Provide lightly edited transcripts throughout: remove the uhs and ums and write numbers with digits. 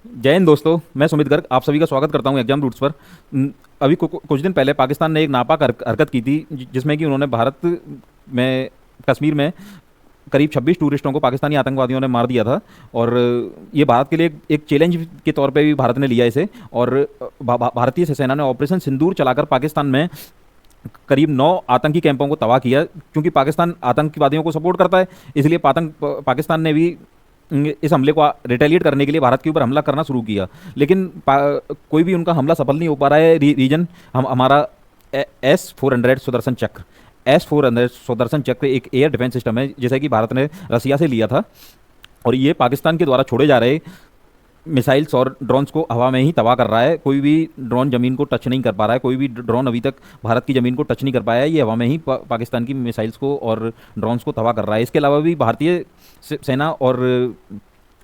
जय हिंद दोस्तों। मैं सुमित गर्ग आप सभी का स्वागत करता हूं एग्जाम रूट्स पर। अभी कुछ दिन पहले पाकिस्तान ने एक नापाक हरकत की थी, जिसमें कि उन्होंने भारत में कश्मीर में करीब 26 टूरिस्टों को पाकिस्तानी आतंकवादियों ने मार दिया था। और ये भारत के लिए एक चैलेंज के तौर पे भी भारत ने लिया इसे। और भारतीय सेना ने ऑपरेशन सिंदूर चलाकर पाकिस्तान में करीब 9 आतंकी कैंपों को तबाह किया, क्योंकि पाकिस्तान आतंकवादियों को सपोर्ट करता है। इसलिए पाकिस्तान ने भी इस हमले को रिटेलिएट करने के लिए भारत के ऊपर हमला करना शुरू किया। लेकिन कोई भी उनका हमला सफल नहीं हो पा रहा है। रीजन हमारा S-400 सुदर्शन चक्र। S-400 सुदर्शन चक्र एक एयर डिफेंस सिस्टम है, जैसे कि भारत ने रसिया से लिया था। और ये पाकिस्तान के द्वारा छोड़े जा रहे मिसाइल्स और ड्रोन्स को हवा में ही तबाह कर रहा है। कोई भी ड्रोन ज़मीन को टच नहीं कर पा रहा है। कोई भी ड्रोन अभी तक भारत की ज़मीन को टच नहीं कर पाया है। ये हवा में ही पाकिस्तान की मिसाइल्स को और ड्रोन्स को तबाह कर रहा है। इसके अलावा भी भारतीय सेना और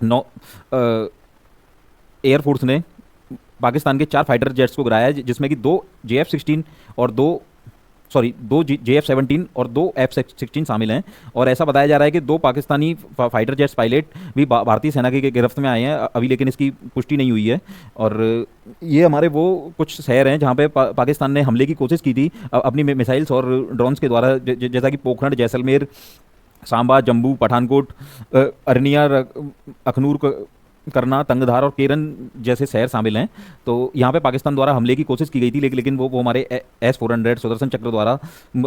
नौ एयरफोर्स ने पाकिस्तान के 4 फाइटर जेट्स को गिराया है, जिसमें कि 2 JF-16 और 2 JF-17 और 2 F-16 शामिल हैं। और ऐसा बताया जा रहा है कि 2 पाकिस्तानी फाइटर जेट्स पायलट भी भारतीय सेना की गिरफ्त में आए हैं अभी, लेकिन इसकी पुष्टि नहीं हुई है। और ये हमारे वो कुछ शहर हैं जहाँ पे पाकिस्तान ने हमले की कोशिश की थी अपनी मिसाइल्स और ड्रोन्स के द्वारा, जैसा कि पोखरण, जैसलमेर, सांबा, जम्मू, पठानकोट, अरनिया, अखनूर, करना, तंगधार और केरन जैसे शहर शामिल हैं। तो यहाँ पे पाकिस्तान द्वारा हमले की कोशिश की गई थी, लेकिन वो हमारे S-400 सुदर्शन चक्र द्वारा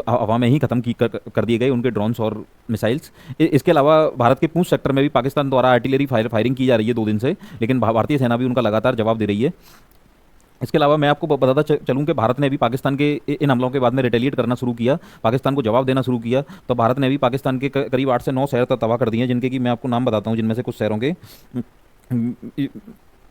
हवा में ही खत्म कर दिए गए उनके ड्रोन्स और मिसाइल्स। इसके अलावा भारत के पूंछ सेक्टर में भी पाकिस्तान द्वारा आर्टिलरी फायरिंग की जा रही है 2 दिन से, लेकिन भारतीय सेना भी उनका लगातार जवाब दे रही है। इसके अलावा मैं आपको बताता चलूं कि भारत ने भी पाकिस्तान के इन हमलों के बाद में रिटेलिएट करना शुरू किया, पाकिस्तान को जवाब देना शुरू किया। तो भारत ने भी पाकिस्तान के करीब 8 से 9 शहर तक तबाह कर दिए हैं, जिनके कि मैं आपको नाम बताता हूँ, जिनमें से कुछ शहरों के,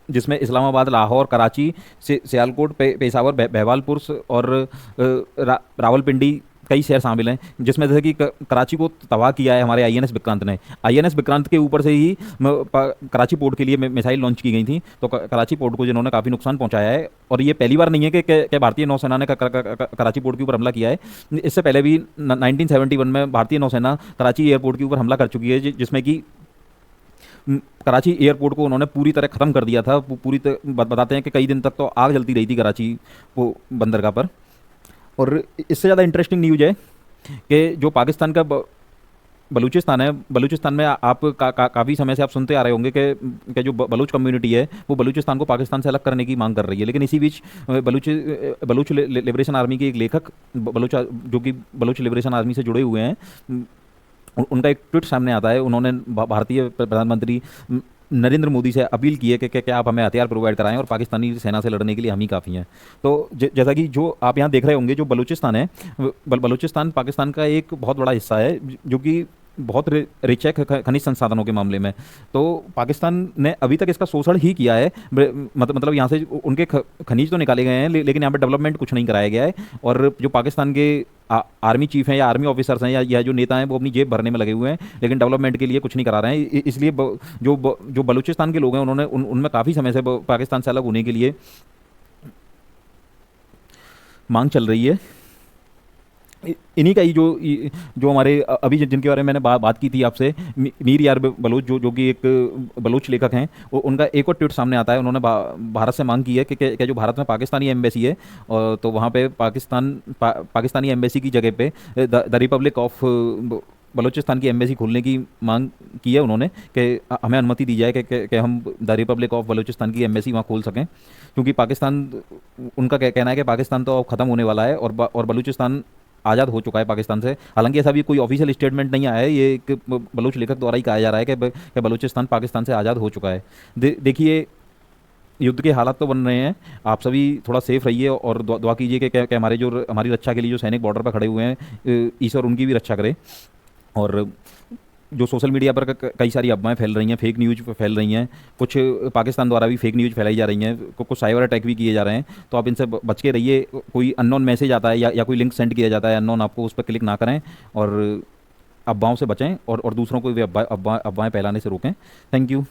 जिसमें इस्लामाबाद, लाहौर, कराची, सियालकोट, पेशावर, बहवालपुर और रावलपिंडी कई शहर शामिल हैं। जिसमें जैसे कि कराची को तबाह किया है हमारे INS विक्रांत ने। INS विक्रांत के ऊपर से ही कराची पोर्ट के लिए मिसाइल लॉन्च की गई थी। तो कराची पोर्ट को जिन्होंने काफ़ी नुकसान पहुंचाया है। और ये पहली बार नहीं है कि भारतीय नौसेना ने कराची पोर्ट के ऊपर हमला किया है। इससे पहले भी 1971 में भारतीय नौसेना कराची एयरपोर्ट के ऊपर हमला कर चुकी है, जिसमें कि कराची एयरपोर्ट को उन्होंने पूरी तरह ख़त्म कर दिया था। बताते हैं कि कई दिन तक तो आग जलती रही थी कराची वो बंदरगाह पर। और इससे ज़्यादा इंटरेस्टिंग न्यूज़ है कि जो पाकिस्तान का बलूचिस्तान है, बलूचिस्तान में आप काफ़ी समय से आप सुनते आ रहे होंगे कि जो बलूच कम्युनिटी है वो बलूचिस्तान को पाकिस्तान से अलग करने की मांग कर रही है। लेकिन इसी बीच बलूच लिबरेशन आर्मी के एक लेखक, जो कि बलूच लिबरेशन आर्मी से जुड़े हुए हैं, उनका एक ट्वीट सामने आता है। उन्होंने भारतीय प्रधानमंत्री नरेंद्र मोदी से अपील की है कि आप हमें हथियार प्रोवाइड कराएं और पाकिस्तानी सेना से लड़ने के लिए हम ही काफ़ी हैं। तो जैसा कि जो आप यहाँ देख रहे होंगे, जो बलूचिस्तान है, बलूचिस्तान पाकिस्तान का एक बहुत बड़ा हिस्सा है, जो कि बहुत रिच है खनिज संसाधनों के मामले में। तो पाकिस्तान ने अभी तक इसका शोषण ही किया है। मतलब यहाँ से उनके खनिज तो निकाले गए हैं, लेकिन यहाँ पे डेवलपमेंट कुछ नहीं कराया गया है। और जो पाकिस्तान के आर्मी चीफ हैं या आर्मी ऑफिसर्स हैं या जो नेता हैं, वो अपनी जेब भरने में लगे हुए हैं, लेकिन डेवलपमेंट के लिए कुछ नहीं करा रहे हैं। इसलिए जो बलूचिस्तान के लोग हैं, उन्होंने उनमें काफ़ी समय से पाकिस्तान से अलग होने के लिए मांग चल रही है। इन्हीं का ही जो हमारे अभी जिनके बारे में मैंने बात की थी आपसे, मीर यार बलूच, जो कि एक बलूच लेखक हैं, उनका एक और ट्वीट सामने आता है। उन्होंने भारत से मांग की है कि जो भारत में पाकिस्तानी एम्बेसी है, तो वहाँ पे पाकिस्तानी एम्बेसी की जगह पे द रिपब्लिक ऑफ बलूचिस्तान की एम्बेसी खोलने की मांग की है उन्होंने, कि हमें अनुमति दी जाए कि हम द रिपब्लिक ऑफ बलूचिस्तान की एम्बेसी वहाँ खोल सकें। क्योंकि पाकिस्तान, उनका कहना है कि पाकिस्तान तो अब ख़त्म होने वाला है और बलूचिस्तान आज़ाद हो चुका है पाकिस्तान से। हालांकि ऐसा भी कोई ऑफिशियल स्टेटमेंट नहीं आया है, ये एक बलूच लेखक द्वारा ही कहा जा रहा है कि बलूचिस्तान पाकिस्तान से आज़ाद हो चुका है। देखिए, युद्ध के हालात तो बन रहे हैं। आप सभी थोड़ा सेफ रहिए और दुआ कीजिए कि हमारी रक्षा के लिए जो सैनिक बॉर्डर पर खड़े हुए हैं, ईश्वर उनकी भी रक्षा करे। और जो सोशल मीडिया पर कई सारी अफवाहें फैल रही हैं, फेक न्यूज़ फैल रही हैं, कुछ पाकिस्तान द्वारा भी फेक न्यूज़ फैलाई जा रही हैं, कुछ साइबर अटैक भी किए जा रहे हैं। तो आप इनसे बच के रहिए। कोई अननोन मैसेज आता है या कोई लिंक सेंड किया जाता है अननोन, आपको उस पर क्लिक ना करें और अफवाहों से बचें और दूसरों को भी अफवाहें फैलाने से रोकें। Thank you.